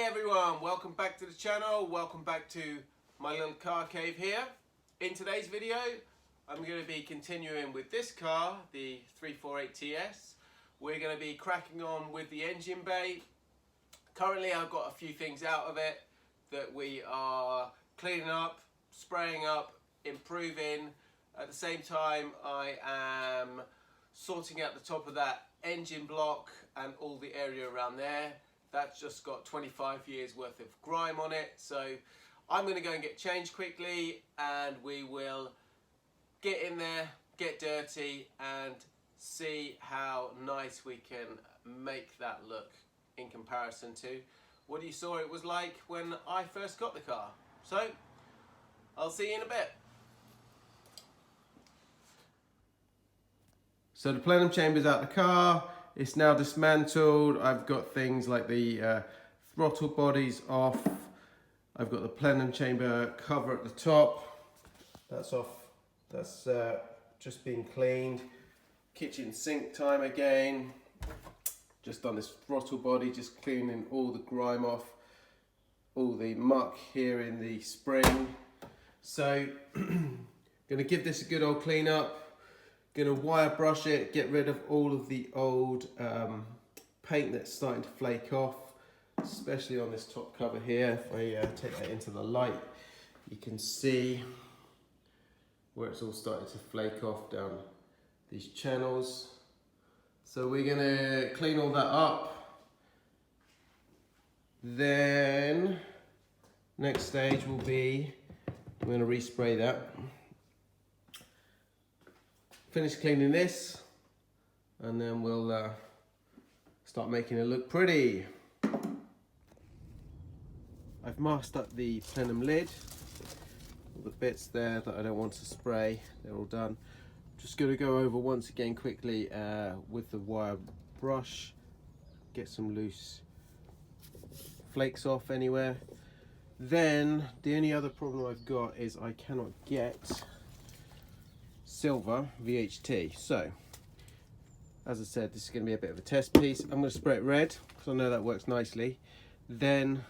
everyone, welcome back to the channel, welcome back to my little car cave here. In today's video I'm going to be continuing with this car, the 348TS. We're going to be cracking on with the engine bay. Currently I've got a few things out of it that we are cleaning up, spraying up, improving. At the same time I am sorting out the top of that engine block and all the area around there. That's just got 25 years worth of grime on it, so I'm going to go and get changed quickly and we will get in there, get dirty and see how nice we can make that look in comparison to what you saw it was like when I first got the car. So I'll see you in a bit. So the plenum chamber's out the car. It's now dismantled. I've got things like the throttle bodies off. I've got the plenum chamber cover at the top. That's off. That's just been cleaned. Kitchen sink time again. Just on this throttle body, just cleaning all the grime off, all the muck here in the spring. So, gonna give this a good old clean up. Gonna wire brush it, get rid of all of the old paint that's starting to flake off, especially on this top cover here. If I take that into the light, you can see where it's all starting to flake off down these channels. So we're gonna clean all that up. Then next stage will be, we're gonna respray that. Finish cleaning this and then we'll start making it look pretty. I've masked up the plenum lid, all the bits there that I don't want to spray, they're all done. Just going to go over once again quickly with the wire brush, get some loose flakes off anywhere. Then the only other problem I've got is I cannot get silver VHT. So as I said, this is going to be a bit of a test piece. I'm going to spray it red because I know that works nicely. Then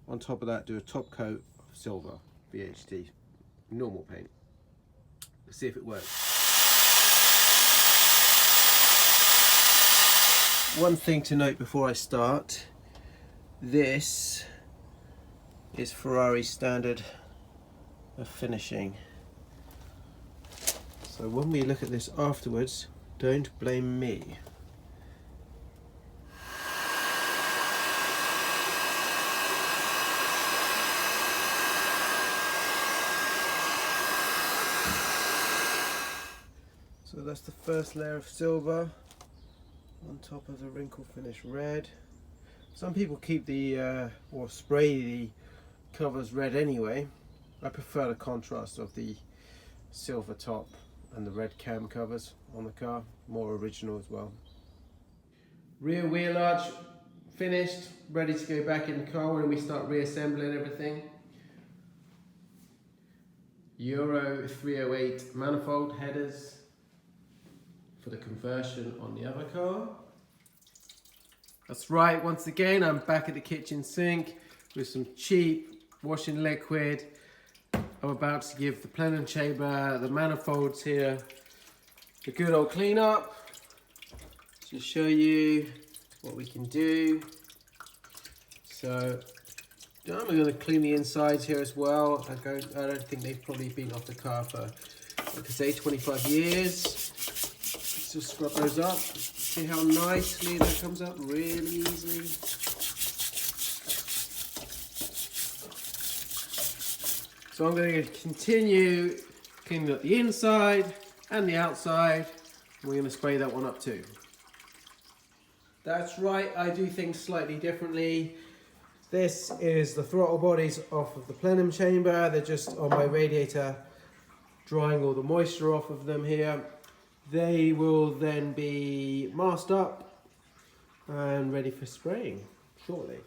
on top of that do a top coat of silver VHT normal paint. Let's see if it works. One thing to note before I start, this is Ferrari standard of finishing. So when we look at this afterwards, don't blame me. So that's the first layer of silver on top of the wrinkle finish red. Some people keep the or spray the covers red anyway. I prefer the contrast of the silver top and the red cam covers on the car, more original as well. Rear wheel arch finished, ready to go back in the car when we start reassembling everything. Euro 308 manifold headers for the conversion on the other car. That's right, once again I'm back at the kitchen sink with some cheap washing liquid. I'm about to give the plenum chamber, the manifolds here, a good old clean up to show you what we can do. So we're going to clean the insides here as well. I don't think they've probably been off the car for, like I say, 25 years. Let's just scrub those up. See how nicely that comes up, really easily. So I'm going to continue cleaning up the inside and the outside. We're going to spray that one up too. That's right, I do things slightly differently. This is the throttle bodies off of the plenum chamber. They're just on my radiator, drying all the moisture off of them here. They will then be masked up and ready for spraying shortly.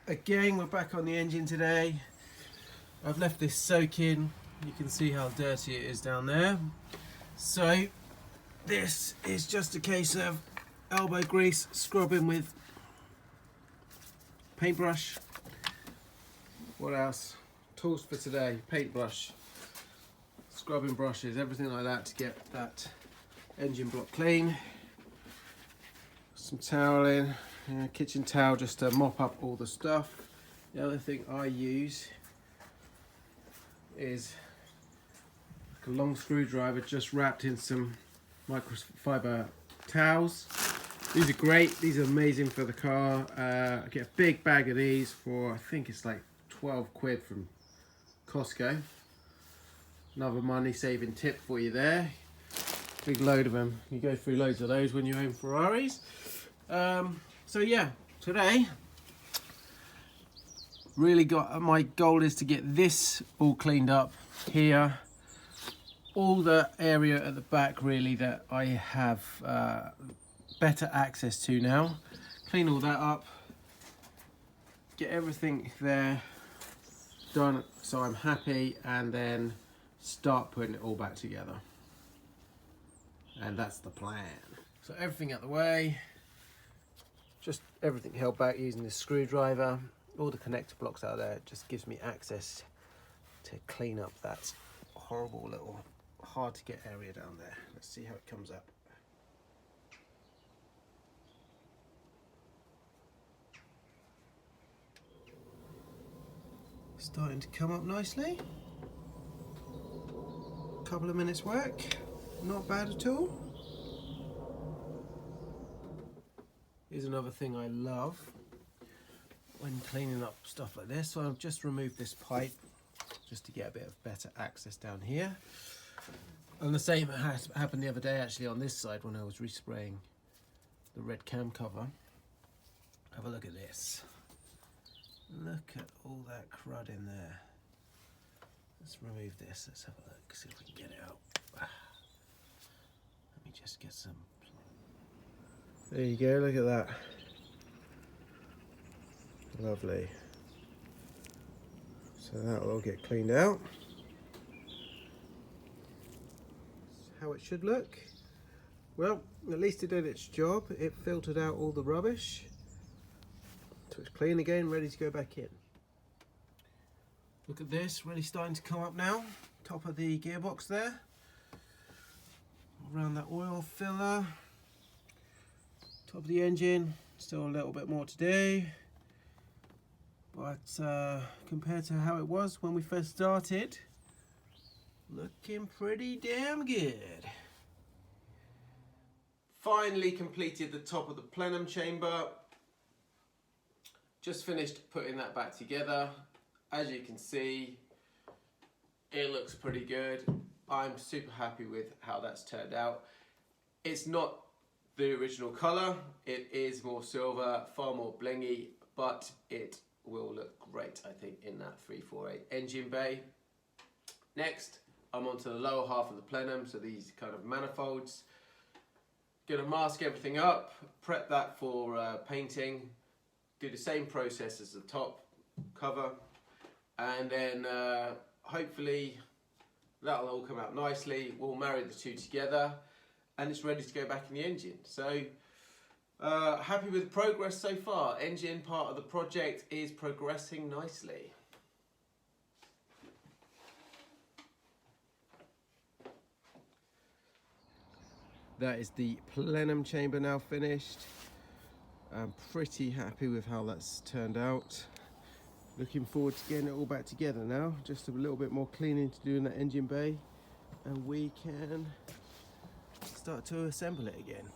Again, we're back on the engine today. I've left this soaking You can see how dirty it is down there. So this is just a case of elbow grease, scrubbing with paintbrush. What else? Tools for today: paintbrush, scrubbing brushes, everything like that to get that engine block clean. Some toweling, kitchen towel just to mop up all the stuff. The other thing I use is a long screwdriver just wrapped in some microfiber towels. These are great, these are amazing for the car. I get a big bag of these for, I think it's like 12 quid from Costco. Another money saving tip for you there. Big load of them. You go through loads of those when you own Ferraris. So yeah, today really got, my goal is to get this all cleaned up here. All the area at the back really that I have better access to now. Clean all that up, get everything there done so I'm happy, and then start putting it all back together. And that's the plan. So everything out the way, just everything held back using this screwdriver. All the connector blocks out there, just gives me access to clean up that horrible little hard to get area down there. Let's see how it comes up. Starting to come up nicely. Couple of minutes work, not bad at all. Here's another thing I love when cleaning up stuff like this. So I've just removed this pipe just to get a bit of better access down here. And the same happened the other day actually on this side when I was respraying the red cam cover. Have a look at this. Look at all that crud in there. Let's remove this. Let's have a look, see if we can get it out. Let me just get some. There you go, look at that. Lovely. So that will all get cleaned out. That's how it should look. Well, at least it did its job. It filtered out all the rubbish. So it's clean again, ready to go back in. Look at this, really starting to come up now. Top of the gearbox there. Around that oil filler. Top of the engine, still a little bit more to do. But compared to how it was when we first started, looking pretty damn good. Finally completed the top of the plenum chamber. Just finished putting that back together. As you can see, it looks pretty good. I'm super happy with how that's turned out. It's not the original colour. It is more silver, far more blingy, but it will look great, I think, in that 348 engine bay. Next, I'm onto the lower half of the plenum, so these kind of manifolds. Gonna mask everything up, prep that for painting, do the same process as the top cover, and then hopefully that'll all come out nicely. We'll marry the two together and it's ready to go back in the engine. So happy with the progress so far. Engine part of the project is progressing nicely. That is the plenum chamber now finished. I'm pretty happy with how that's turned out. Looking forward to getting it all back together now. Just a little bit more cleaning to do in that engine bay, and we can start to assemble it again.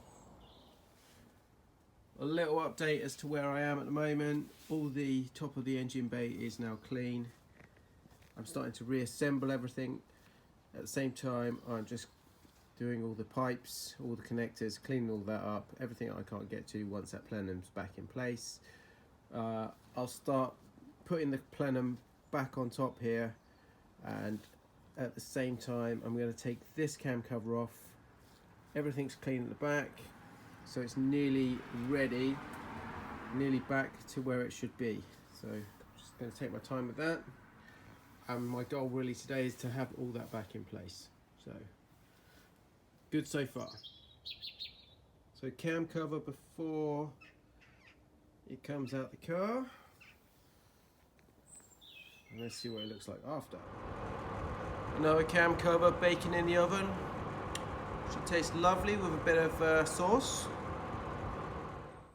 A little update as to where I am at the moment. All the top of the engine bay is now clean. I'm starting to reassemble everything. At the same time, I'm just doing all the pipes, all the connectors, cleaning all that up, everything I can't get to once that plenum's back in place. I'll start putting the plenum back on top here, and at the same time I'm going to take this cam cover off. Everything's clean at the back, so it's nearly ready, nearly back to where it should be. So I'm just going to take my time with that. and my goal really today is to have all that back in place. So good so far. So cam cover before it comes out the car, and let's see what it looks like after. Another cam cover baking in the oven. Should taste lovely with a bit of sauce.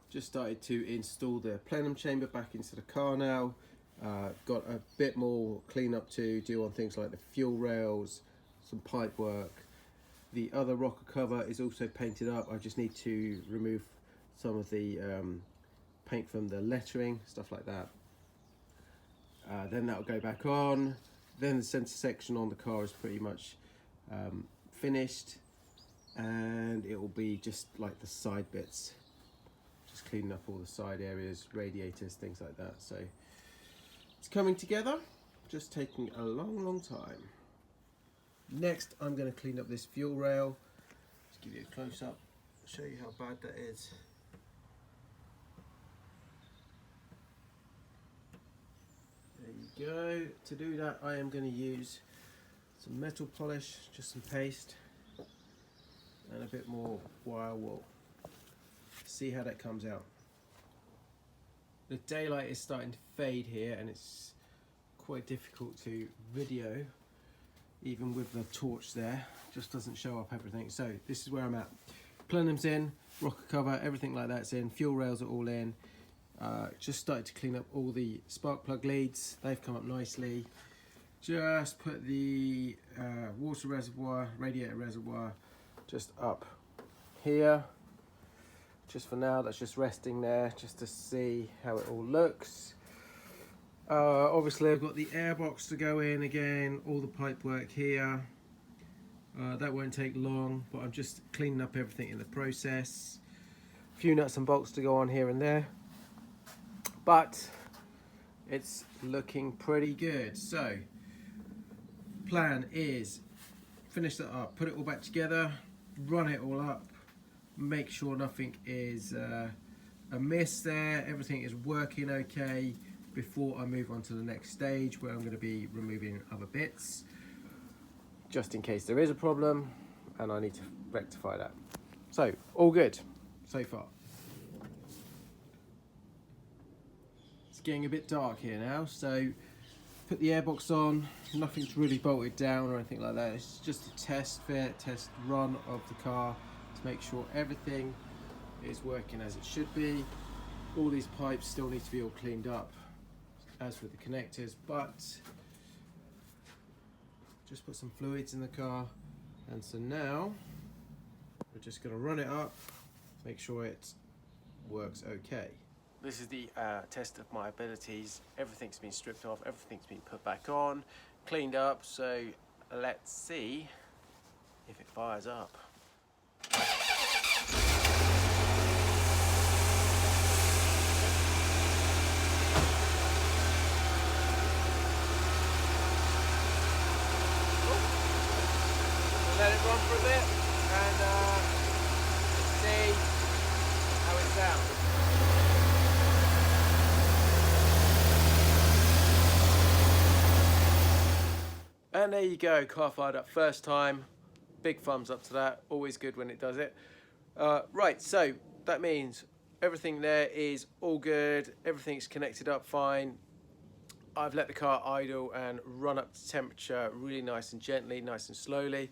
Just started to install the plenum chamber back into the car now. Got a bit more cleanup to do on things like the fuel rails, some pipe work. The other rocker cover is also painted up. I just need to remove some of the paint from the lettering, stuff like that. Then that'll go back on. Then the center section on the car is pretty much finished, and it will be just like the side bits, just cleaning up all the side areas, radiators, things like that. So it's coming together, just taking a long time. Next, I'm going to clean up this fuel rail. Just give you a close up, show you how bad that is. There you go. To do that, I am going to use some metal polish, just some paste, and a bit more wire wool. See how that comes out. The daylight is starting to fade here, and it's quite difficult to video even with the torch there. Just doesn't show up everything. So this is where I'm at. Plenum's in, rocker cover, everything like that's in, fuel rails are all in. Just started to clean up all the spark plug leads. They've come up nicely. Just put the water reservoir, radiator reservoir just up here. Just for now, that's just resting there, just to see how it all looks. Obviously I've got the airbox to go in again, all the pipe work here. That won't take long, but I'm just cleaning up everything in the process. A few nuts and bolts to go on here and there, but it's looking pretty good. So plan is finish that up, put it all back together, run it all up, make sure nothing is amiss there, everything is working okay before I move on to the next stage, where I'm going to be removing other bits just in case there is a problem and I need to rectify that. So all good so far. It's getting a bit dark here now, so put the airbox on. Nothing's really bolted down or anything like that. It's just a test fit, test run of the car to make sure everything is working as it should be. All these pipes still need to be all cleaned up, as with the connectors, but just put some fluids in the car, and so now we're just going to run it up, make sure it works okay. This is the test of my abilities. Everything's been stripped off, everything's been put back on, cleaned up, so let's see if it fires up. Let it run for a bit and see how it sounds. And there you go, car fired up first time. Big thumbs up to that, always good when it does it. Right, so that means everything there is all good, everything's connected up fine. I've let the car idle and run up to temperature really nice and gently, nice and slowly.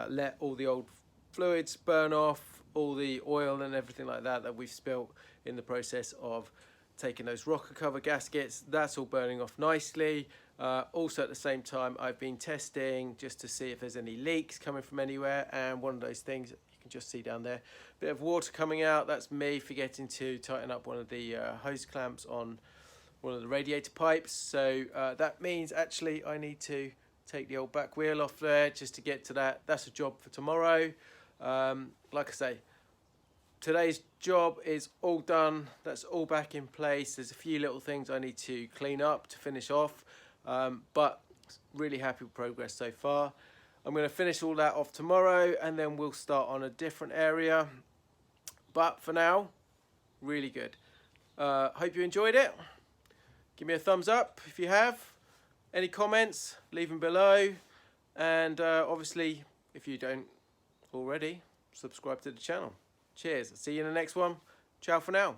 Let all the old fluids burn off, all the oil and everything like that that we've spilt in the process of taking those rocker cover gaskets. That's all burning off nicely. Also at the same time, I've been testing just to see if there's any leaks coming from anywhere, and one of those things you can just see down there, bit of water coming out. That's me forgetting to tighten up one of the hose clamps on one of the radiator pipes. So that means actually I need to take the old back wheel off there just to get to that. That's a job for tomorrow. Like I say, today's job is all done. That's all back in place. There's a few little things I need to clean up to finish off, but really happy with progress so far. I'm going to finish all that off tomorrow, and then we'll start on a different area. But for now, really good. Hope you enjoyed it. Give me a thumbs up if you have. Any comments, leave them below. And obviously, if you don't already, subscribe to the channel. Cheers. See you in the next one. Ciao for now.